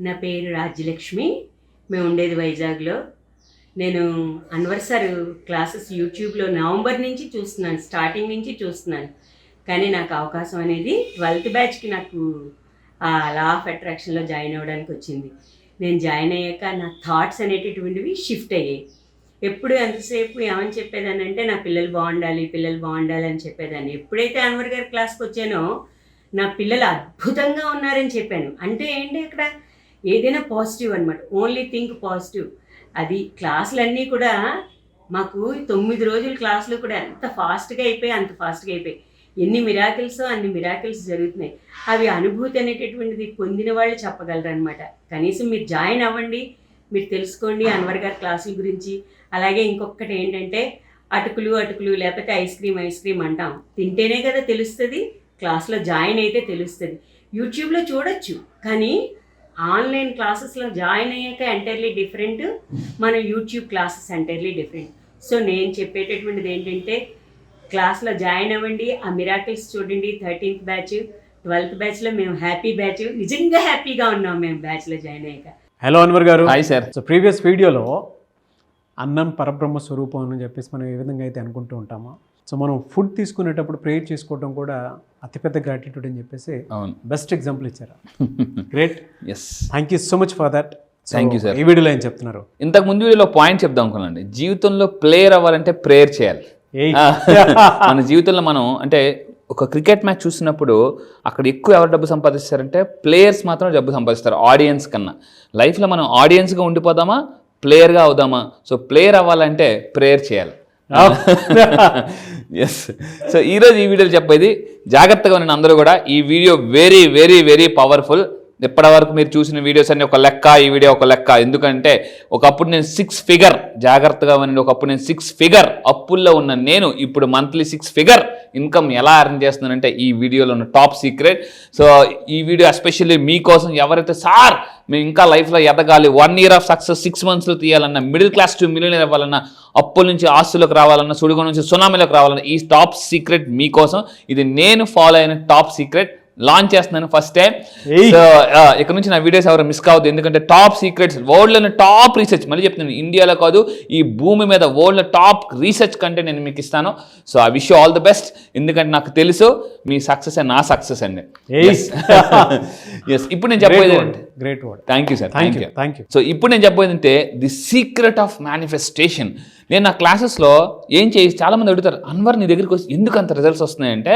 నా పేరు రాజ్యలక్ష్మి. మేము ఉండేది వైజాగ్లో. నేను అన్వర్ సార్ క్లాసెస్ యూట్యూబ్లో నవంబర్ నుంచి చూస్తున్నాను, స్టార్టింగ్ నుంచి చూస్తున్నాను. కానీ నాకు అవకాశం అనేది 12th బ్యాచ్కి నాకు ఆ లా ఆఫ్ అట్రాక్షన్లో జాయిన్ అవ్వడానికి వచ్చింది. నేను జాయిన్ అయ్యాక నా థాట్స్ అనేటటువంటివి షిఫ్ట్ అయ్యాయి. ఎప్పుడు ఎంతసేపు ఏమని చెప్పేదాన్ని అంటే నా పిల్లలు బాగుండాలి అని చెప్పేదాన్ని. ఎప్పుడైతే అన్వర్ గారి క్లాస్కి వచ్చానో నా పిల్లలు అద్భుతంగా ఉన్నారని చెప్పాను. అంటే ఏంటి అక్కడ ఏదైనా పాజిటివ్ అనమాట, ఓన్లీ థింక్ పాజిటివ్. అది క్లాసులన్నీ కూడా మాకు 9 రోజుల క్లాసులు కూడా ఎంత ఫాస్ట్గా అయిపోయి ఎన్ని మిరాకిల్స్ అన్ని మిరాకిల్స్ జరుగుతున్నాయి. అవి అనుభూతి అనేటటువంటిది పొందిన వాళ్ళు చెప్పగలరు అనమాట. కనీసం మీరు జాయిన్ అవ్వండి, మీరు తెలుసుకోండి అన్వర్ గారి క్లాసుల గురించి. అలాగే ఇంకొకటి ఏంటంటే అటుకులు లేకపోతే ఐస్ క్రీమ్ అంటాం, తింటేనే కదా తెలుస్తుంది, క్లాస్లో జాయిన్ అయితే తెలుస్తుంది. యూట్యూబ్లో చూడొచ్చు, కానీ ఆన్లైన్ క్లాసెస్లో జాయిన్ అయ్యాక ఎంటైర్లీ డిఫరెంట్, మన YouTube classes entirely different. So నేను చెప్పేటటువంటిది ఏంటంటే క్లాస్లో జాయిన్ అవ్వండి, ఆ మిరాకిల్స్ చూడండి. 13th బ్యాచ్ 12th బ్యాచ్లో మేము హ్యాపీ బ్యాచ్, నిజంగా హ్యాపీగా ఉన్నాం మేము బ్యాచ్లో జాయిన్ అయ్యాక. హలో అన్వర్ గారు. Hi sir. సో ప్రీవియస్ వీడియోలో అన్నం పరబ్రహ్మ స్వరూపం అని చెప్పేసి మనం ఏ విధంగా అయితే అనుకుంటూ ఉంటామో, సో మనం ఫుడ్ తీసుకునేటప్పుడు ప్రేయర్ చేసుకోవడం కూడా అతిపెద్ద గ్రాటిట్యూడ్ అని చెప్పేసి బెస్ట్ ఎగ్జాంపుల్ ఇచ్చారు. Great. Yes, thank you so much for that. Thank you sir. ఈ వీడియోలో ఏం చెప్తున్నారు? ఇంతకు ముందు వీడియోలో పాయింట్ చెప్దాం అనుకున్నాండి. జీవితంలో ప్లేయర్ అవ్వాలంటే ప్రేయర్ చేయాలి. మన జీవితంలో మనం అంటే ఒక క్రికెట్ మ్యాచ్ చూసినప్పుడు అక్కడ ఎక్కువ ఎవరు డబ్బు సంపాదిస్తారంటే ప్లేయర్స్ మాత్రం డబ్బు సంపాదిస్తారు ఆడియన్స్ కన్నా. లైఫ్లో మనం ఆడియన్స్గా ఉండిపోదామా, ప్లేయర్గా అవుదామా? సో ప్లేయర్ అవ్వాలంటే ప్రేయర్ చేయాలి. ఎస్. సో ఈరోజు ఈ వీడియోలో చెప్పేది జాగ్రత్తగా ఉన్న అందరూ కూడా. ఈ video very very very powerful. ఇప్పటివరకు మీరు చూసిన వీడియోస్ అన్ని ఒక లెక్క, ఈ వీడియో ఒక లెక్క. ఎందుకంటే ఒకప్పుడు నేను 6 ఫిగర్, జాగ్రత్తగా ఉండి, ఒకప్పుడు నేను 6 ఫిగర్ అప్పుల్లో ఉన్న నేను ఇప్పుడు మంత్లీ 6 ఫిగర్ ఇన్కమ్ ఎలా అర్న్ చేస్తున్నానంటే ఈ వీడియోలో ఉన్న టాప్ సీక్రెట్. సో ఈ వీడియో ఎస్పెషల్లీ మీకోసం. ఎవరైతే సార్ మేము ఇంకా లైఫ్లో ఎదగాలి, 1 year ఆఫ్ సక్సెస్ 6 monthsలో తీయాలన్నా, మిడిల్ క్లాస్ టు మిలియనర్ అవ్వాలన్నా, అప్పుల నుంచి ఆస్తులకు రావాలన్నా, సుడిగో నుంచి సునామీలోకి రావాలన్నా, ఈ టాప్ సీక్రెట్ మీకోసం. ఇది నేను ఫాలో అయిన టాప్ సీక్రెట్. లాంచ్ చేస్తున్నాను ఫస్ట్ టైం. సో ఇక్కడ నుంచి నా వీడియోస్ ఎవరు మిస్ కావద్దు. ఎందుకంటే టాప్ సీక్రెట్స్, వరల్డ్లోని టాప్ రీసెర్చ్, మళ్ళీ చెప్తున్నాను, ఇండియాలో కాదు ఈ భూమి మీద వరల్డ్లో టాప్ రీసెర్చ్ కంటెంట్ నేను మీకు ఇస్తాను. So I wish you all the best. ఎందుకంటే నాకు తెలుసు మీ సక్సెస్ నా సక్సెస్ అండి. ఇప్పుడు నేను చెప్పేది great word. Thank you sir. Thank you. So ఇప్పుడు నేను చెప్పేది అంటే ది సీక్రెట్ ఆఫ్ మేనిఫెస్టేషన్. నేను నా క్లాసెస్లో ఏం చేసి చాలామంది అడుగుతారు, అన్వర్ నీ దగ్గరికి వచ్చి ఎందుకు అంత రిజల్ట్స్ వస్తున్నాయంటే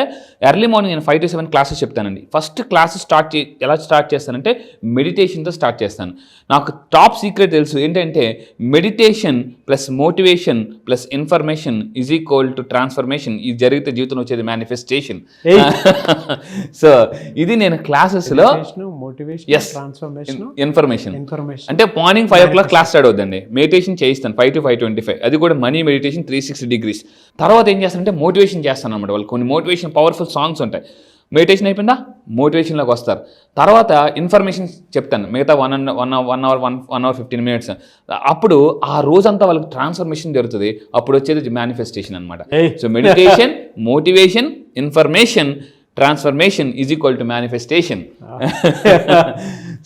ఎర్లీ మార్నింగ్ నేను 5 to 7 క్లాసెస్ చెప్తానండి. ఫస్ట్ క్లాసెస్ ఎలా స్టార్ట్ చేస్తానంటే మెడిటేషన్తో స్టార్ట్ చేస్తాను. నాకు టాప్ సీక్రెట్ తెలుసు ఏంటంటే meditation plus motivation plus information is equal to transformation. ఇది జరిగితే జీవితంలో వచ్చేది మేనిఫెస్టేషన్. సో ఇది నేను క్లాసెస్లో ఇన్ఫర్మేషన్ అంటే మార్నింగ్ 5 o'clock క్లాస్ స్టార్ట్ అవుతుందండి. మెడిటేషన్ చేయిస్తాను 5 to 5:25. అది కూడా మనీ మెడిటేషన్ 360 degrees. తర్వాత ఏం చేస్తానంటే మోటివేషన్ చేస్తాను అనమాట. వాళ్ళు కొన్ని మోటివేషన్ పవర్ఫుల్ సాంగ్స్ ఉంటాయి. మెడిటేషన్ అయిపోయిందా, మోటివేషన్లోకి వస్తారు. తర్వాత ఇన్ఫర్మేషన్ చెప్తాను మిగతా 1 hour 15 minutes. అప్పుడు ఆ రోజంతా వాళ్ళకి ట్రాన్స్ఫర్మేషన్ జరుగుతుంది. అప్పుడు వచ్చేది మేనిఫెస్టేషన్ అనమాట. So meditation, motivation, information, transformation is equal to manifestation.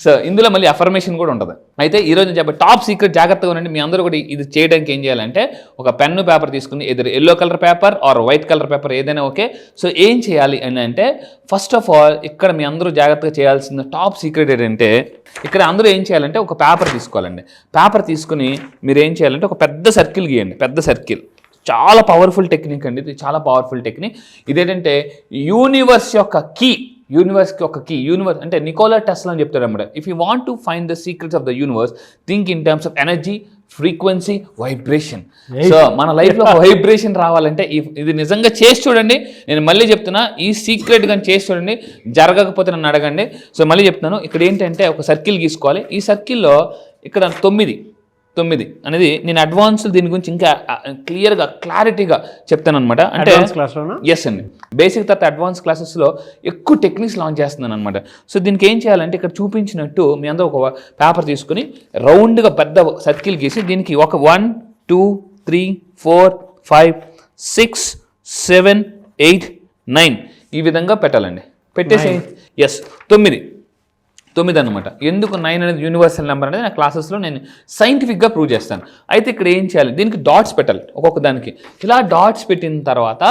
So ఇందులో మళ్ళీ అఫర్మేషన్ కూడా ఉంటుంది. అయితే ఈరోజు నేను చెప్పే టాప్ సీక్రెట్ జాగ్రత్తగా ఉండండి. మీ అందరూ కూడా ఇది చేయడానికి ఏం చేయాలంటే ఒక పెన్ను పేపర్ తీసుకుని, ఎదురు yellow colour paper or white colour paper ఏదైనా ఓకే. సో ఏం చేయాలి అని అంటే ఫస్ట్ ఆఫ్ ఆల్ ఇక్కడ మీ అందరూ జాగ్రత్తగా చేయాల్సిన టాప్ సీక్రెట్ ఏంటంటే ఇక్కడ అందరూ ఏం చేయాలంటే ఒక పేపర్ తీసుకోవాలండి. పేపర్ తీసుకుని మీరు ఏం చేయాలంటే ఒక పెద్ద సర్కిల్ గీయండి. పెద్ద సర్కిల్ చాలా పవర్ఫుల్ టెక్నిక్ అండి. ఇది చాలా పవర్ఫుల్ టెక్నిక్. ఇదేంటంటే యూనివర్స్ యొక్క కీ. యూనివర్స్ అంటే నికోలా టెస్లా అని చెప్తాడు అన్నమాట. If you want to find the secrets of the universe, think in terms of energy, frequency, vibration. So మన లైఫ్లో వైబ్రేషన్ రావాలంటే ఇది నిజంగా చేసి చూడండి. నేను మళ్ళీ చెప్తున్నా, ఈ సీక్రెట్ కానీ చేసి చూడండి. జరగకపోతే నన్ను అడగండి. సో మళ్ళీ చెప్తున్నాను, ఇక్కడ ఏంటంటే ఒక సర్కిల్ గీసుకోవాలి. ఈ సర్కిల్లో ఇక్కడ 9 అనేది నేను అడ్వాన్స్ దీని గురించి ఇంకా క్లియర్గా క్లారిటీగా చెప్తాను అనమాట. అంటే ఎస్ అండి, బేసిక్ తర్వాత అడ్వాన్స్ క్లాసెస్లో ఎక్కువ టెక్నిక్స్ లాంచ్ చేస్తున్నాను అనమాట. సో దీనికి ఏం చేయాలంటే ఇక్కడ చూపించినట్టు మీ అందరూ ఒక పేపర్ తీసుకుని రౌండ్గా పెద్ద సర్కిల్ గీసి దీనికి ఒక 1 2 3 4 5 6 7 8 9 ఈ విధంగా పెట్టాలండి. పెట్టేసి 9 9 అనమాట. ఎందుకు 9 అనేది యూనివర్సల్ నెంబర్ అనేది నా క్లాసెస్లో నేను సైంటిఫిక్గా ప్రూవ్ చేస్తాను. అయితే ఇక్కడ ఏం చేయాలి, దీనికి డాట్స్ పెట్టాలి ఒక్కొక్క దానికి. ఇలా డాట్స్ పెట్టిన తర్వాత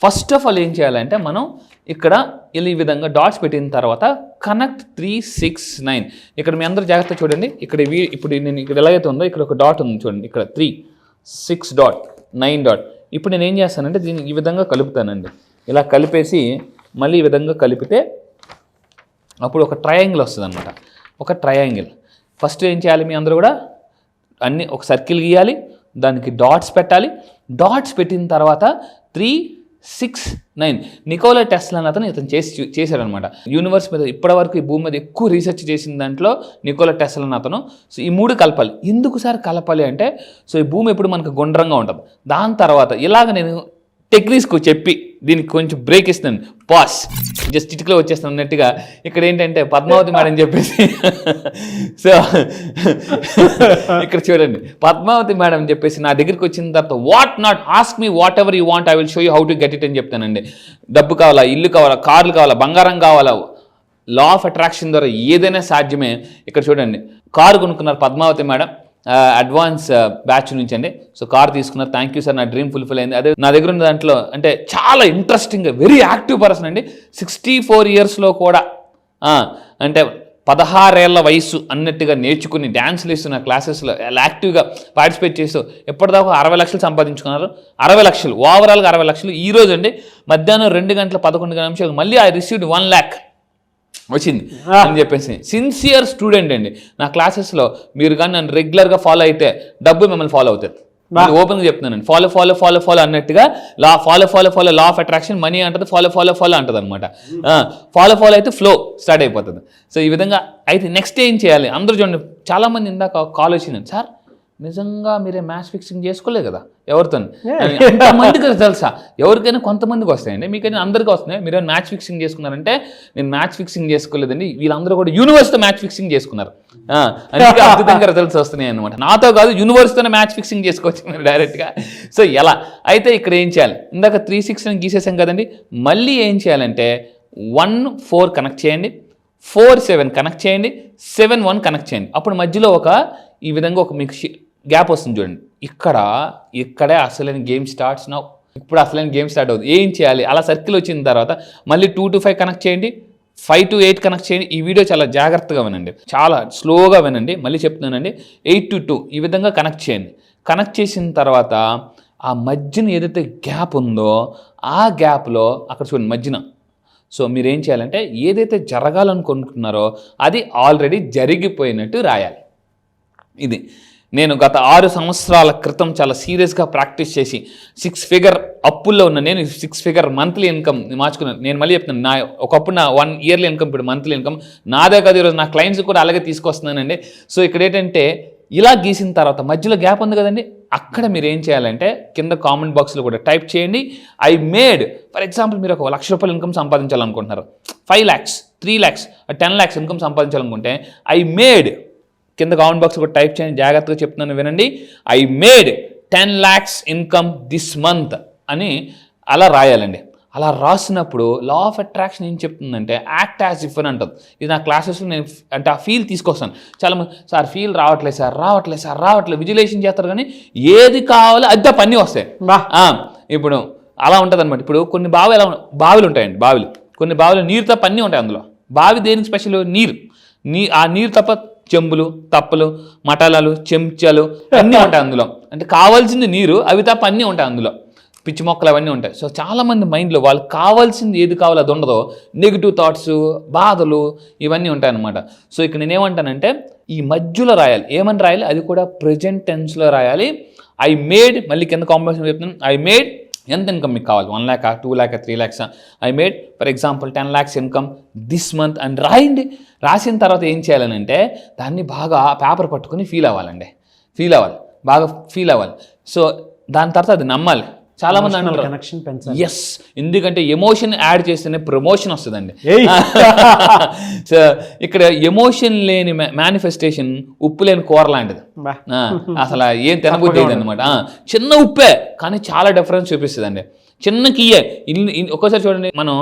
ఫస్ట్ ఆఫ్ ఆల్ ఏం చేయాలంటే మనం ఇక్కడ ఇలా ఈ విధంగా డాట్స్ పెట్టిన తర్వాత కనెక్ట్ 3, 6, 9. ఇక్కడ మీ అందరూ జాగ్రత్త చూడండి. ఇక్కడ ఇప్పుడు నేను ఇక్కడ ఎలాగైతే ఉందో ఇక్కడ ఒక డాట్ ఉంది చూడండి. ఇక్కడ 3, 6 డాట్, 9 డాట్. ఇప్పుడు నేను ఏం చేస్తానంటే దీన్ని ఈ విధంగా కలుపుతానండి. ఇలా కలిపేసి మళ్ళీ ఈ విధంగా కలిపితే అప్పుడు ఒక ట్రయాంగిల్ వస్తుంది అనమాట. ఒక ట్రయాంగిల్ ఫస్ట్ ఏం చేయాలి, మీ అందరూ కూడా అన్ని ఒక సర్కిల్ గీయాలి, దానికి డాట్స్ పెట్టాలి. డాట్స్ పెట్టిన తర్వాత 3, 6, 9. నికోలా టెస్లా అని అతను చేశాడనమాట. యూనివర్స్ మీద ఇప్పటివరకు ఈ భూమి మీద ఎక్కువ రీసెర్చ్ చేసిన దాంట్లో నికోలా టెస్లా అని అతను. సో ఈ 3 కలపాలి. ఎందుకు సార్ కలపాలి అంటే, సో ఈ భూమి ఎప్పుడు మనకు గుండ్రంగా ఉంటుంది. దాని తర్వాత ఇలాగ నేను టెక్నిక్స్కు చెప్పి దీనికి కొంచెం బ్రేక్ ఇస్తాను, పాస్ జస్ట్ ఇటుకలో వచ్చేస్తాను అన్నట్టుగా. ఇక్కడ ఏంటంటే పద్మావతి మేడం చెప్పేసి సో ఇక్కడ చూడండి, పద్మావతి మేడం చెప్పేసి నా దగ్గరికి వచ్చిన తర్వాత what not ask me what ever you want, I will show you how to get it అని చెప్తానండి. డబ్బు కావాలా, ఇల్లు కావాలా, కార్లు కావాలా, బంగారం కావాలా, లా ఆఫ్ అట్రాక్షన్ ద్వారా ఏదైనా సాధ్యమే. ఇక్కడ చూడండి, కారు కొనుక్కున్నారు పద్మావతి మేడం అడ్వాన్స్ బ్యాచ్ నుంచి అండి. సో కార్ తీసుకున్నారు. థ్యాంక్ యూ సార్, నా డ్రీమ్ ఫుల్ఫిల్ అయింది. అదే నా దగ్గర ఉన్న దాంట్లో అంటే చాలా ఇంట్రెస్టింగ్, వెరీ యాక్టివ్ పర్సన్ అండి. 64 ఇయర్స్లో కూడా అంటే 16 ఏళ్ల వయసు అన్నట్టుగా నేర్చుకుని డ్యాన్స్లు ఇస్తున్న క్లాసెస్లో యాక్టివ్గా పార్టిసిపేట్ చేస్తూ ఎప్పటిదాకా 60 లక్షలు సంపాదించుకున్నారు. 60 లక్షలు ఓవరాల్గా 60 లక్షలు. ఈ రోజు అండి మధ్యాహ్నం 2:11 మళ్ళీ ఐ రిసీవ్డ్ 1 lakh వచ్చింది అని చెప్పేసి. సిన్సియర్ స్టూడెంట్ అండి. నా క్లాసెస్లో మీరు కానీ నన్ను రెగ్యులర్గా ఫాలో అయితే డబ్బు మిమ్మల్ని ఫాలో అవుతుంది. ఓపెన్గా చెప్తున్నానండి. ఫాలో ఫాలో ఫాలో ఫాలో అన్నట్టుగా follow law of attraction, money అంటది ఫాలో అంటది అనమాట. ఫాలో అయితే ఫ్లో స్టార్ట్ అయిపోతుంది. సో ఈ విధంగా అయితే నెక్స్ట్ ఏం చేయాలి, అందరూ చూడండి. చాలామంది ఇందాక కాల్ వచ్చిందండి, సార్ నిజంగా మీరే మ్యాచ్ ఫిక్సింగ్ చేసుకోలేదు కదా ఎవరితో, ఎంతమందికి తెలుసా? ఎవరికైనా కొంతమందికి వస్తాయండి, మీకైనా అందరికీ వస్తున్నాయి. మీరు మ్యాచ్ ఫిక్సింగ్ చేసుకున్నారంటే నేను మ్యాచ్ ఫిక్సింగ్ చేసుకోలేదండి, వీళ్ళందరూ కూడా యూనివర్స్తో మ్యాచ్ ఫిక్సింగ్ చేసుకున్నారు. అందుకే అద్భుతంగా రిజల్ట్స్ వస్తున్నాయి అనమాట. నాతో కాదు, యూనివర్స్తోనే మ్యాచ్ ఫిక్సింగ్ చేసుకోవచ్చు డైరెక్ట్గా. సో ఎలా అయితే ఇక్కడ ఏం చేయాలి, ఇందాక 3, 6 అని గీసేసాం కదండి. మళ్ళీ ఏం చేయాలంటే 1, 4 కనెక్ట్ చేయండి, 4, 7 కనెక్ట్ చేయండి, 7, 1 కనెక్ట్ చేయండి. అప్పుడు మధ్యలో ఈ విధంగా ఒక మీకు గ్యాప్ వస్తుంది చూడండి. ఇక్కడే అసలైన గేమ్ స్టార్ట్స్ నౌ. ఇప్పుడు అసలైన గేమ్ స్టార్ట్ అవుతుంది. ఏం చేయాలి, అలా సర్కిల్ వచ్చిన తర్వాత మళ్ళీ 2 to 5 కనెక్ట్ చేయండి, 5 to 8 కనెక్ట్ చేయండి. ఈ వీడియో చాలా జాగ్రత్తగా వినండి, చాలా స్లోగా వినండి. మళ్ళీ చెప్తున్నానండి, 8 to 2 ఈ విధంగా కనెక్ట్ చేయండి. కనెక్ట్ చేసిన తర్వాత ఆ మధ్యన ఏదైతే గ్యాప్ ఉందో ఆ గ్యాప్లో అక్కడ చూడండి మధ్యన. సో మీరు ఏం చేయాలంటే ఏదైతే జరగాలనుకుంటున్నారో అది ఆల్రెడీ జరిగిపోయినట్టు రాయాలి. ఇది నేను గత 6 సంవత్సరాల క్రితం చాలా సీరియస్గా ప్రాక్టీస్ చేసి 6 ఫిగర్ అప్పుల్లో ఉన్న నేను 6 ఫిగర్ మంత్లీ ఇన్కమ్ మార్చుకున్నాను. నేను మళ్ళీ చెప్తున్నాను, నా ఒకప్పుడు నా 1 ఇయర్లీ ఇన్కమ్ ఇప్పుడు మంత్లీ ఇన్కమ్ నాదే కాదు, ఈరోజు నా క్లయింట్స్ కూడా అలాగే తీసుకొస్తున్నానండి. సో ఇక్కడ ఏంటంటే ఇలా గీసిన తర్వాత మధ్యలో గ్యాప్ ఉంది కదండి, అక్కడ మీరు ఏం చేయాలంటే కింద కామెంట్ బాక్స్లో కూడా టైప్ చేయండి, ఐ మేడ్. ఫర్ ఎగ్జాంపుల్ మీరు 1 లక్ష రూపాయలు ఇన్కమ్ సంపాదించాలనుకుంటున్నారు, 5 lakhs, 3 lakhs, 10 lakhs ఇన్కమ్ సంపాదించాలనుకుంటే ఐ మేడ్ కింద కామెంట్ బాక్స్ కూడా టైప్ చేయండి. జాగ్రత్తగా చెప్తున్నాను వినండి, I made 10 lakhs income this month అని అలా రాయాలండి. అలా రాసినప్పుడు లా ఆఫ్ అట్రాక్షన్ ఏం చెప్తుందంటే యాక్ట్ యాజ్ ఇఫ్ అని అంటుంది. ఇది నా క్లాసెస్లో నేను అంటే ఆ ఫీల్ తీసుకొస్తాను. చాలామంది సార్ ఫీల్ రావట్లేదు విజువలైజేషన్ చేస్తారు కానీ ఏది కావాలో అది పన్నీ వస్తాయి. ఇప్పుడు అలా ఉంటుంది అనమాట. ఇప్పుడు కొన్ని బావిలు ఉంటాయండి, కొన్ని బావిలు నీరు తప్ప అన్నీ ఉంటాయి. అందులో బావి దేనికి స్పెషల్, ఆ నీరు తప్ప చెంబులు, తప్పలు, మటాలాలు, చెంచాలు అన్నీ ఉంటాయి అందులో. అంటే కావాల్సింది నీరు, అవి తప్ప అన్నీ ఉంటాయి అందులో. పిచ్చి మొక్కలు అవన్నీ ఉంటాయి. సో చాలామంది మైండ్లో వాళ్ళకి కావాల్సింది ఏది కావాలో అది ఉండదో, నెగిటివ్ థాట్స్, బాధలు ఇవన్నీ ఉంటాయన్నమాట. సో ఇక్కడ నేనేమంటానంటే ఈ మధ్యలో రాయాలి. ఏమని రాయాలి, అది కూడా ప్రెజెంట్ టెన్స్లో రాయాలి. ఐ మేడ్, మళ్ళీ కింద కాంబినేషన్ చెప్తున్నాను, ఐ మేడ్ ఎంత ఇన్కమ్ మీకు కావాలి, 1 lakh, 2 lakh, 3 lakhs. I made for example 10 lakhs income this month అని రాయండి. రాసిన తర్వాత ఏం చేయాలని అంటే దాన్ని బాగా పేపర్ పట్టుకుని ఫీల్ అవ్వాలండి, బాగా ఫీల్ అవ్వాలి. సో దాని తర్వాత అది నమ్మాలి. చాలా మంది అంటారు కనెక్షన్ పెంచాలి. ఎస్, ఎందుకంటే ఎమోషన్ యాడ్ చేస్తేనే ప్రమోషన్ వస్తుందండి. సో ఇక్కడ ఎమోషన్ లేని మేనిఫెస్టేషన్ ఉప్పు లేని కూర లాంటిది. అసలు ఏం తినబుద్ధి అనమాట. చిన్న ఉప్పే కానీ చాలా డిఫరెన్స్ చూపిస్తుందండి. చిన్న కీయే ఇల్లు ఒక్కోసారి చూడండి, మనం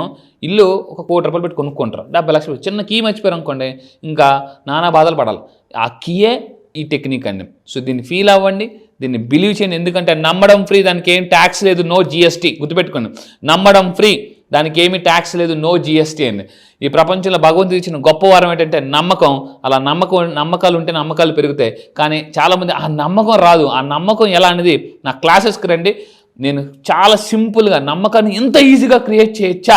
ఇల్లు ఒక 1 కోటి రూపాయలు పెట్టి కొనుక్కుంటారు, 70 లక్షలు పెట్టి. చిన్న కీ మర్చిపోయారు అనుకోండి, ఇంకా నానా బాధలు పడాలి. ఆ కీయే ఈ టెక్నిక్ అండి. సో దీన్ని ఫీల్ అవ్వండి, దీన్ని బిలీవ్ చేయండి. ఎందుకంటే నమ్మడం ఫ్రీ, దానికి ఏం ట్యాక్స్ లేదు, నో జిఎస్టీ. గుర్తుపెట్టుకోండి, నమ్మడం ఫ్రీ, దానికి ఏమీ ట్యాక్స్ లేదు, నో జిఎస్టీ అండి. ఈ ప్రపంచంలో భగవంతుడు ఇచ్చిన గొప్ప వరం ఏంటంటే నమ్మకం. అలా నమ్మకాలు ఉంటే నమ్మకాలు పెరుగుతాయి. కానీ చాలామంది ఆ నమ్మకం రాదు. ఆ నమ్మకం ఎలా అనేది నా క్లాసెస్కి రండి, నేను చాలా సింపుల్గా నమ్మకాన్ని ఇంత ఈజీగా క్రియేట్ చేయొచ్చా.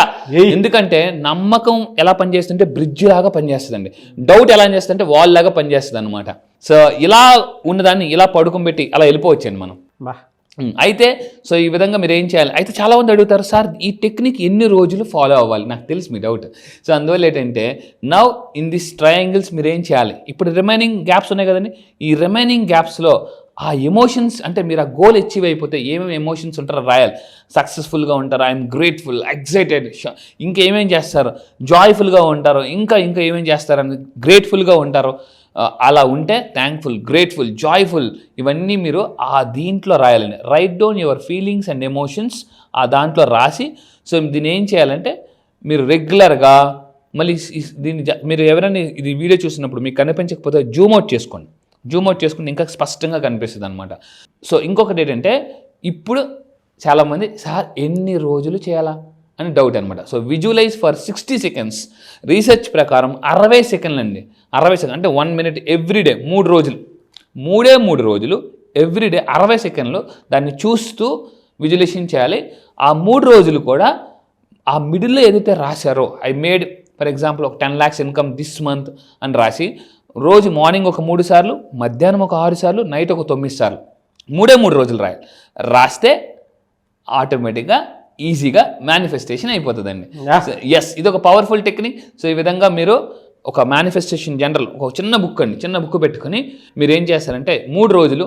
ఎందుకంటే నమ్మకం ఎలా పనిచేస్తుంటే బ్రిడ్జ్ లాగా పనిచేస్తుందండి. డౌట్ ఎలా చేస్తుంటే వాల్ లాగా పనిచేస్తుంది అనమాట. సో ఇలా ఉన్నదాన్ని ఇలా పడుకోబెట్టి అలా వెళ్ళిపోవచ్చండి మనం. అయితే సో ఈ విధంగా మీరు ఏం చేయాలి. అయితే చాలామంది అడుగుతారు, సార్ ఈ టెక్నిక్ ఎన్ని రోజులు ఫాలో అవ్వాలి? నాకు తెలుసు మీ డౌట్. సో అందువల్ల ఏంటంటే నౌ ఇన్ దిస్ ట్రయాంగిల్స్ మీరు ఏం చేయాలి, ఇప్పుడు రిమైనింగ్ గ్యాప్స్ ఉన్నాయి కదండి, ఈ రిమైనింగ్ గ్యాప్స్లో ఆ ఎమోషన్స్, అంటే మీరు ఆ గోల్ అచీవ్ అయిపోతే ఏమేమి ఎమోషన్స్ ఉంటారో రాయాలి. సక్సెస్ఫుల్గా ఉంటారు, ఐఎమ్ గ్రేట్ఫుల్, ఎక్సైటెడ్, ఇంకేమేం చేస్తారు, జాయ్ఫుల్గా ఉంటారు, ఇంకా ఏమేం చేస్తారని గ్రేట్ఫుల్గా ఉంటారు. అలా ఉంటే థ్యాంక్ఫుల్, గ్రేట్ఫుల్, జాయ్ఫుల్ ఇవన్నీ మీరు ఆ దీంట్లో రాయాలండి. Write down your feelings and emotions ఆ దాంట్లో రాసి, సో దీన్ని ఏం చేయాలంటే మీరు రెగ్యులర్గా మళ్ళీ దీన్ని మీరు ఎవరైనా ఇది వీడియో చూసినప్పుడు మీకు కనిపించకపోతే జూమ్ అవుట్ చేసుకుంటే ఇంకా స్పష్టంగా కనిపిస్తుంది అనమాట. సో ఇంకొకటి ఏంటంటే ఇప్పుడు చాలామంది సార్ ఎన్ని రోజులు చేయాలా అని డౌట్ అనమాట. So visualize for 60 seconds. రీసెర్చ్ ప్రకారం 60 సెకండ్లు అండి. 60 సెకండ్ అంటే 1 minute ఎవ్రీడే, 3 రోజులు, 3 రోజులు ఎవ్రీడే 60 సెకండ్లు దాన్ని చూస్తూ విజువలైజేషన్ చేయాలి. ఆ 3 రోజులు కూడా ఆ మిడిల్లో ఏదైతే రాశారో, ఐ మేడ్ ఫర్ ఎగ్జాంపుల్ ఒక 10 lakhs ఇన్కమ్ దిస్ మంత్ అని రాసి, రోజు మార్నింగ్ ఒక 3 సార్లు, మధ్యాహ్నం ఒక 6 సార్లు, నైట్ ఒక 9 సార్లు, 3 రోజులు రాయాలి. రాస్తే ఆటోమేటిక్గా ఈజీగా మేనిఫెస్టేషన్ అయిపోతుందండి. ఎస్, ఇది ఒక పవర్ఫుల్ టెక్నిక్. సో ఈ విధంగా మీరు ఒక మేనిఫెస్టేషన్ జనరల్ ఒక చిన్న బుక్ పెట్టుకొని మీరు ఏం చేస్తారంటే 3 రోజులు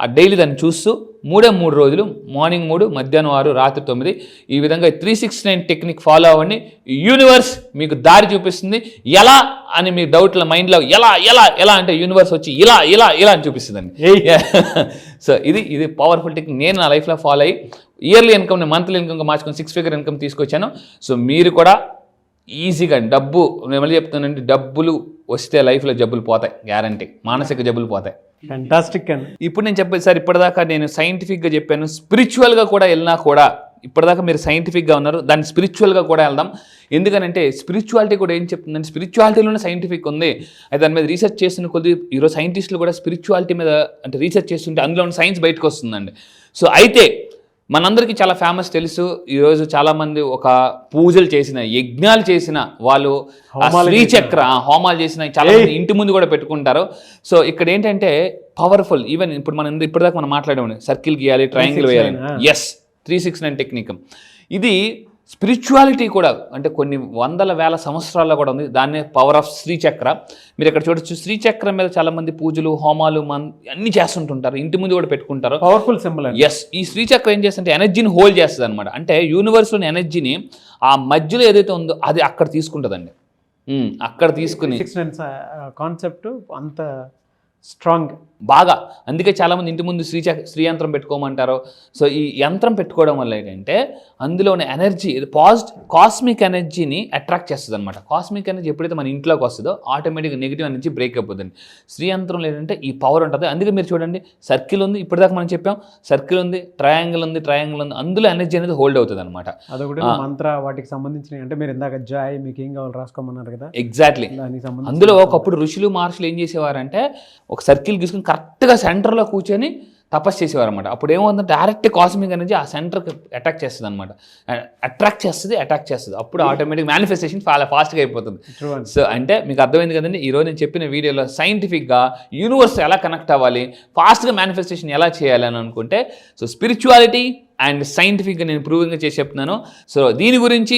ఆ డైలీ దాన్ని చూస్తూ 3 రోజులు మార్నింగ్ 3, మధ్యాహ్నం 6, రాత్రి 9 ఈ విధంగా 369 టెక్నిక్ ఫాలో అవ్వండి. యూనివర్స్ మీకు దారి చూపిస్తుంది. ఎలా అని మీ డౌట్ల మైండ్లో ఎలా అంటే యూనివర్స్ వచ్చి ఇలా అని చూపిస్తుందండి. సో ఇది పవర్ఫుల్ టెక్నిక్. నేను నా లైఫ్లో ఫాలో అయ్యి ఇయర్లీ ఇన్కమ్ని మంత్లీ ఇన్కమ్గా మార్చుకొని 6 figure ఇన్కమ్ తీసుకొచ్చాను. సో మీరు కూడా ఈజీగా డబ్బు, నేను మళ్ళీ చెప్తానండి, డబ్బులు వస్తే లైఫ్లో జబ్బులు పోతాయి, గ్యారంటీ, మానసిక జబ్బులు పోతాయి. ఫ్యాంటాస్టిక్ అండి. ఇప్పుడు నేను చెప్పేది సార్, ఇప్పటిదాకా నేను సైంటిఫిక్గా చెప్పాను, స్పిరిచువల్గా కూడా వెళ్ళినా కూడా ఇప్పటిదాకా మీరు సైంటిఫిక్గా ఉన్నారు, దాన్ని స్పిరిచువల్గా కూడా వెళ్దాం. ఎందుకనంటే స్పిరిచువాలిటీ కూడా ఏం చెప్తుందంటే స్పిరిచువాలిటీలోనే సైంటిఫిక్ ఉంది. అయితే దాని మీద రీసెర్చ్ చేస్తున్న కొద్ది ఈరోజు సైంటిస్టులు కూడా స్పిరిచువాలిటీ మీద అంటే రీసెర్చ్ చేస్తుంటే అందులో ఉన్న సైన్స్ బయటకు వస్తుందండి. సో అయితే మనందరికీ చాలా ఫేమస్ తెలుసు, ఈరోజు చాలామంది ఒక పూజలు చేసిన, యజ్ఞాలు చేసిన వాళ్ళు, శ్రీచక్ర హోమాలు చేసిన చాలా మంది ఇంటి ముందు కూడా పెట్టుకుంటారు. సో ఇక్కడ ఏంటంటే పవర్ఫుల్, ఈవెన్ ఇప్పుడు ఇప్పటిదాకా మనం మాట్లాడేవాడి సర్కిల్ గీయాలి, ట్రయాంగిల్ వేయాలి. Yes, 369 technique. ఇది స్పిరిచువాలిటీ కూడా అంటే కొన్ని వందల వేల సంవత్సరాల్లో కూడా ఉంది. దాన్నే పవర్ ఆఫ్ శ్రీచక్ర. మీరు ఇక్కడ చూడొచ్చు, శ్రీచక్రం మీద చాలా మంది పూజలు, హోమాలు అన్ని చేస్తుంటుంటారు, ఇంటి ముందు కూడా పెట్టుకుంటారు. Powerful symbol. ఎస్, ఈ శ్రీచక్రం ఏం చేస్తుంటే ఎనర్జీని హోల్డ్ చేస్తుంది అనమాట. అంటే యూనివర్స్లోని ఎనర్జీని ఆ మధ్యలో ఏదైతే ఉందో అది అక్కడ తీసుకుంటుందండి. అక్కడ తీసుకుని కాన్సెప్ట్ అంత స్ట్రాంగ్ బాగా. అందుకే చాలామంది ఇంటి ముందు శ్రీ యంత్రం పెట్టుకోమంటారు. సో ఈ యంత్రం పెట్టుకోవడం వల్ల ఏంటంటే అందులో ఉన్న ఎనర్జీ కాస్మిక్ ఎనర్జీని అట్రాక్ట్ చేస్తుంది అనమాట. కాస్మిక్ ఎనర్జీ ఎప్పుడైతే మన ఇంట్లోకి వస్తుందో ఆటోమేటిక్గా నెగిటివ్ ఎనర్జీ బ్రేక్ అయిపోతుంది. శ్రీ యంత్రంలో ఏంటంటే ఈ పవర్ ఉంటుంది. అందుకే మీరు చూడండి, సర్కిల్ ఉంది, ఇప్పటిదాకా మనం చెప్పాం, సర్కిల్ ఉంది, ట్రయాంగిల్ ఉంది, అందులో ఎనర్జీ అనేది హోల్డ్ అవుతుంది అనమాట. అదొకటి మంత్ర వాటికి సంబంధించిన, అంటే మీరు ఇందాక జాయ్ మీకు ఏం కావాలి రాసుకోమన్నారు కదా, ఎగ్జాక్ట్లీ. అందులో ఒకప్పుడు ఋషులు మహర్షులు ఏం చేసేవారంటే ఒక సర్కిల్ తీసుకుని కరెక్ట్గా సెంటర్లో కూర్చొని తపస్సు చేసేవారు అనమాట. అప్పుడు ఏమవుతుందంటే డైరెక్ట్ కాస్మిక్ ఎనర్జీ ఆ సెంటర్కి అటాక్ చేస్తుంది అనమాట, అట్రాక్ట్ చేస్తుంది. అప్పుడు ఆటోమేటిక్ మేనిఫెస్టేషన్ చాలా ఫాస్ట్గా అయిపోతుంది. సో అంటే మీకు అర్థమైంది కదండి, ఈరోజు నేను చెప్పిన వీడియోలో సైంటిఫిక్గా యూనివర్స్ ఎలా కనెక్ట్ అవ్వాలి, ఫాస్ట్గా మేనిఫెస్టేషన్ ఎలా చేయాలి అని అనుకుంటే, సో స్పిరిచువాలిటీ అండ్ సైంటిఫిక్గా నేను ప్రూవింగ్గా చేసి చెప్తున్నాను. సో దీని గురించి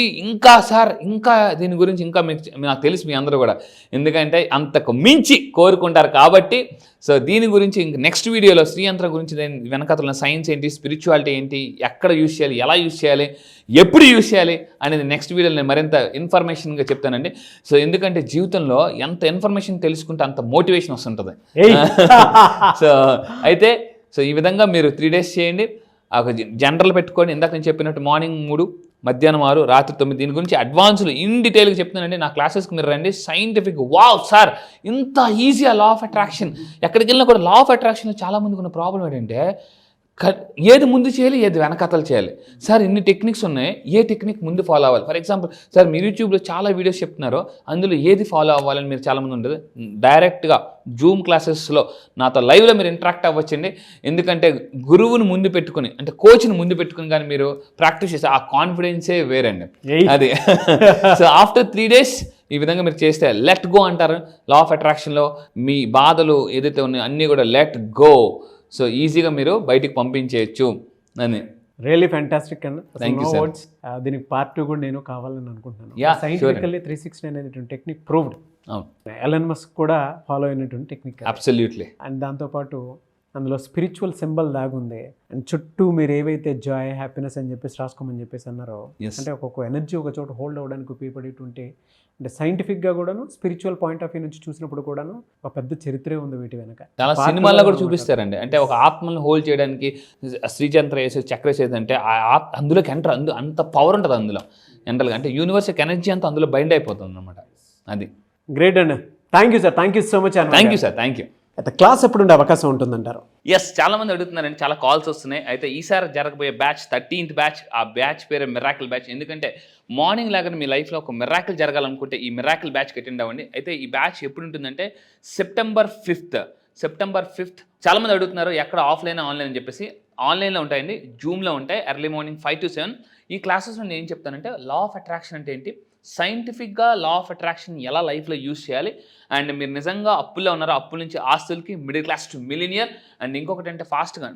దీని గురించి ఇంకా నాకు తెలుసు మీ అందరూ కూడా, ఎందుకంటే అంతకు మించి కోరుకుంటారు కాబట్టి. సో దీని గురించి ఇంక నెక్స్ట్ వీడియోలో శ్రీయంత్రం గురించి వెనకతల సైన్స్ ఏంటి, స్పిరిచువాలిటీ ఏంటి, ఎక్కడ యూజ్ చేయాలి, ఎలా యూజ్ చేయాలి, ఎప్పుడు యూజ్ చేయాలి అనేది నెక్స్ట్ వీడియోలో నేను మరింత ఇన్ఫర్మేషన్గా చెప్తానండి. సో ఎందుకంటే జీవితంలో ఎంత ఇన్ఫర్మేషన్ తెలుసుకుంటే అంత మోటివేషన్ వస్తుంటుంది. సో ఈ విధంగా మీరు 3 days చేయండి. ఒక జనరల్ పెట్టుకొని ఇందాక నేను చెప్పినట్టు మార్నింగ్ 3, మధ్యాహ్నం 6, రాత్రి 9 దీని గురించి అడ్వాన్స్లు ఇన్ డీటెయిల్గా చెప్తున్నానండి. నా క్లాసెస్కి మీరు రండి. సైంటిఫిక్ వావ్ సార్ ఇంత ఈజీ లా ఆఫ్ అట్రాక్షన్. ఎక్కడికి వెళ్ళినా కూడా లా ఆఫ్ అట్రాక్షన్లో చాలామందికి ఉన్న ప్రాబ్లం ఏంటంటే ఏది ముందు చేయాలి, ఏది వెనకతలు చేయాలి. సార్ ఇన్ని టెక్నిక్స్ ఉన్నాయి, ఏ టెక్నిక్ ముందు ఫాలో అవ్వాలి? ఫర్ ఎగ్జాంపుల్ సార్ మీరు యూట్యూబ్లో చాలా వీడియోస్ చెప్తున్నారు, అందులో ఏది ఫాలో అవ్వాలని మీరు చాలామంది ఉండదు. డైరెక్ట్గా జూమ్ క్లాసెస్లో నాతో లైవ్లో మీరు ఇంటరాక్ట్ అవ్వచ్చండి. ఎందుకంటే గురువుని ముందు పెట్టుకుని, అంటే కోచ్ని ముందు పెట్టుకుని కానీ మీరు ప్రాక్టీస్ చేస్తే ఆ కాన్ఫిడెన్సే వేరండి. అది సో ఆఫ్టర్ 3 days ఈ విధంగా మీరు చేస్తే లెట్ గో అంటారు. లా ఆఫ్ అట్రాక్షన్లో మీ బాధలు ఏదైతే ఉన్నాయో అన్నీ కూడా లెట్ గో. సో ఈజీగా మీరు బయటికి పంపించేయచ్చు అని. రియల్లీ ఫ్యాంటాస్టిక్ అండి. Thank you, sir. దీనికి పార్ట్ 2 కూడా నేను కావాలని అనుకుంటున్నాను. Yeah, సైంటిఫికల్లీ 360 అనేటువంటి టెక్నిక్ ప్రూవ్డ్. అవును, ఎలన్ మస్క్ కూడా ఫాలో అయినటువంటి టెక్నిక్. అబ్సల్యూట్లీ. అండ్ దాంతోపాటు అందులో స్పిరిచువల్ సింబల్ దాగుంది. అండ్ చుట్టూ మీరు ఏవైతే జాయ్, హ్యాపీనెస్ అని చెప్పేసి రాసుకోమని చెప్పేసి అన్నారో, Yes. అంటే ఒక్కొక్క ఎనర్జీ ఒక చోట హోల్డ్ అవ్వడానికి ఉపయోగపడేటువంటి, అంటే సైంటిఫిక్గా కూడాను స్పిరిచువల్ పాయింట్ ఆఫ్ వ్యూ నుంచి చూసినప్పుడు కూడాను ఒక పెద్ద చరిత్రే ఉంది వీటి వెనక. చాలా సినిమాల్లో కూడా చూపిస్తారండి. అంటే ఒక ఆత్మను హోల్డ్ చేయడానికి శ్రీచంద్ర వేసేది, చక్ర వేసేది అంటే అందులోకి ఎంటర్ అంత పవర్ ఉంటుంది అందులో ఎంటర్గా. అంటే యూనివర్సల్ ఎనర్జీ అంతా అందులో బైండ్ అయిపోతుంది అనమాట. అది గ్రేట్ అండి. Thank you sir. Thank you so much. Thank you sir. Thank you. అయితే క్లాస్ ఎప్పుడు ఉండే అవకాశం ఉంటుందంటారు? ఎస్, చాలా మంది అడుగుతున్నారండి, చాలా కాల్స్ వస్తున్నాయి. అయితే ఈసారి జరగబోయే బ్యాచ్ 13th బ్యాచ్. ఆ బ్యాచ్ పేరు మిరాకిల్ బ్యాచ్. ఎందుకంటే మార్నింగ్ లాగా మీ లైఫ్లో ఒక మిరాకిల్ జరగాలనుకుంటే ఈ మిరాకిల్ బ్యాచ్కి అటెండ్ అవ్వండి. అయితే ఈ బ్యాచ్ ఎప్పుడు ఉంటుందంటే September 5th. చాలా మంది అడుగుతున్నారు ఎక్కడ ఆఫ్లైన్ ఆన్లైన్ అని చెప్పేసి. ఆన్లైన్లో ఉంటాయండి, జూమ్లో ఉంటాయి. Early morning 5 to 7. ఈ క్లాసెస్లో నేను ఏం చెప్తానంటే లా ఆఫ్ అట్రాక్షన్ అంటే ఏంటి, సైంటిఫిక్గా లా ఆఫ్ అట్రాక్షన్ ఎలా లైఫ్లో యూజ్ చేయాలి, అండ్ మీరు నిజంగా అప్పుల్లో ఉన్నారో అప్పుల నుంచి ఆస్తులకి, middle class to millionaire. And ఇంకొకటి అంటే ఫాస్ట్గా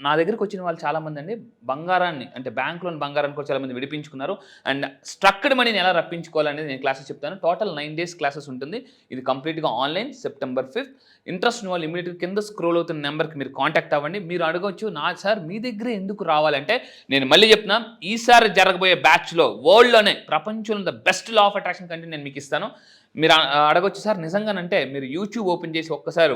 నా దగ్గరికి వచ్చిన వాళ్ళు చాలామంది అండి బంగారాన్ని, అంటే బ్యాంక్లోని బంగారాన్ని కూడా చాలామంది విడిపించుకున్నారు. అండ్ స్ట్రక్డ్ మనీని ఎలా రప్పించుకోవాలనేది నేను క్లాసెస్ చెప్తాను. టోటల్ 9 days క్లాసెస్ ఉంటుంది. ఇది కంప్లీట్గా ఆన్లైన్. September 5th. ఇంట్రెస్ట్ ఉన్న వాళ్ళు ఇమీడియట్గా కింద స్క్రోల్ అవుతున్న నెంబర్కి మీరు కాంటాక్ట్ అవ్వండి. మీరు అడగవచ్చు, నా సార్ మీ దగ్గర ఎందుకు రావాలంటే నేను మళ్ళీ చెప్తున్నా, ఈసారి జరగబోయే బ్యాచ్లో వరల్డ్లోనే ప్రపంచంలో the best law of attraction కంటే నేను మీకు ఇస్తాను. మీరు అడగొచ్చు సార్ నిజంగానంటే మీరు యూట్యూబ్ ఓపెన్ చేసి ఒక్కసారి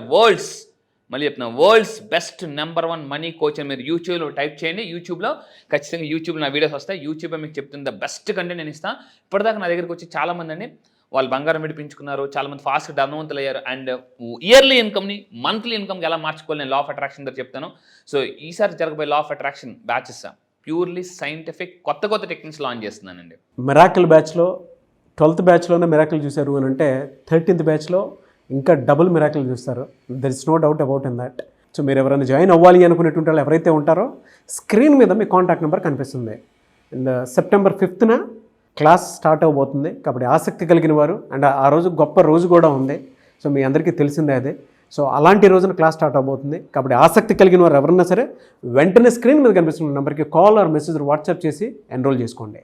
మళ్ళీ చెప్తున్నా world's best number 1 money coach అని మీరు యూట్యూబ్లో టైప్ చేయండి. యూట్యూబ్లో ఖచ్చితంగా యూట్యూబ్లో నా వీడియోస్ వస్తాయి. యూట్యూబ్ మీకు చెప్తుంది ద బెస్ట్ కంటే నేను ఇస్తాను. ఇప్పటిదాకా నా దగ్గరికి వచ్చి చాలామంది అండి వాళ్ళు బంగారం విడిపించుకున్నారు, చాలామంది ఫాస్ట్గా ధనవంతులు అయ్యారు. అండ్ ఇయర్లీ ఇన్కమ్ని మంత్లీ ఇన్కమ్కి ఎలా మార్చుకోవాలి నేను లా ఆఫ్ అట్రాక్షన్ దగ్గర చెప్తాను. సో ఈసారి జరగబోయే law of attraction batches purely scientific కొత్త టెక్నిక్స్ లాంచ్ చేస్తున్నానండి. మిరాకిల్ బ్యాచ్లో 12th బ్యాచ్లోనే మిరాకిల్ చూశారు అని అంటే 13th బ్యాచ్లో ఇంకా డబుల్ మిరాకిల్ చూస్తారు. There is no doubt about in that. So మీరు ఎవరైనా జాయిన్ అవ్వాలి అనుకునేటువంటి వాళ్ళు ఎవరైతే ఉంటారో స్క్రీన్ మీద మీ కాంటాక్ట్ నెంబర్ కనిపిస్తుంది. And September 5th class start అవబోతుంది. కాబట్టి ఆసక్తి కలిగిన వారు, అండ్ ఆ రోజు గొప్ప రోజు కూడా ఉంది. సో మీ అందరికీ తెలిసిందే అదే. సో అలాంటి రోజున క్లాస్ స్టార్ట్ అవబోతుంది. కాబట్టి ఆసక్తి కలిగిన వారు ఎవరన్నా సరే వెంటనే స్క్రీన్ మీద కనిపిస్తున్న నెంబర్కి కాల్ ఆర్ మెసేజ్ వాట్సాప్ చేసి ఎన్రోల్ చేసుకోండి.